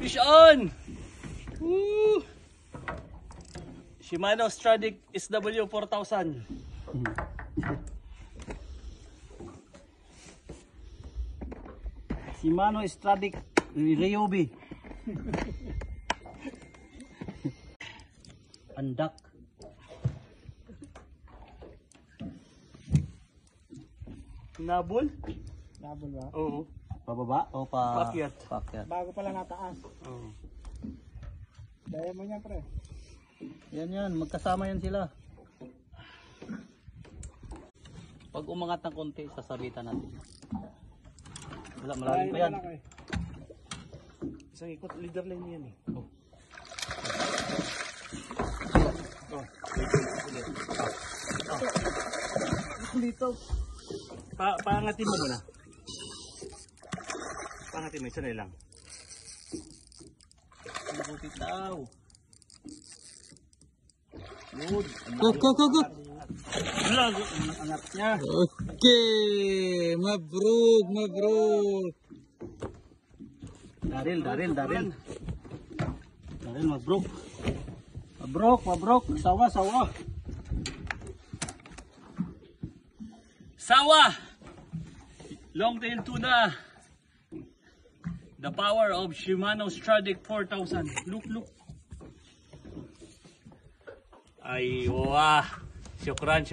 Fish on! Woo! Shimano Stradic SW4000. Shimano Stradic Ryobi. Andak. Nabol? Nabol ba? Oo. Pababa o Paakyat. paakyat? Bago pala nataas. Oo. Daya mo niya pre. Yan, magkasama yan sila. Pag umangat ng konti, sasabitan natin. Wala, malalim pa yan. Isang ikot leader line yan eh. Oh. Dito. Paangatin mo muna. Paangatin mo, isa na lang. Butit daw. Good. Go. Wala, angat niya. Okay, mabruk. Daril, mabruk. Mabruk, sawa. Sawa! Long tail tuna. The power of Shimano Stradic 4000. Look. Ay, wah. Syukran.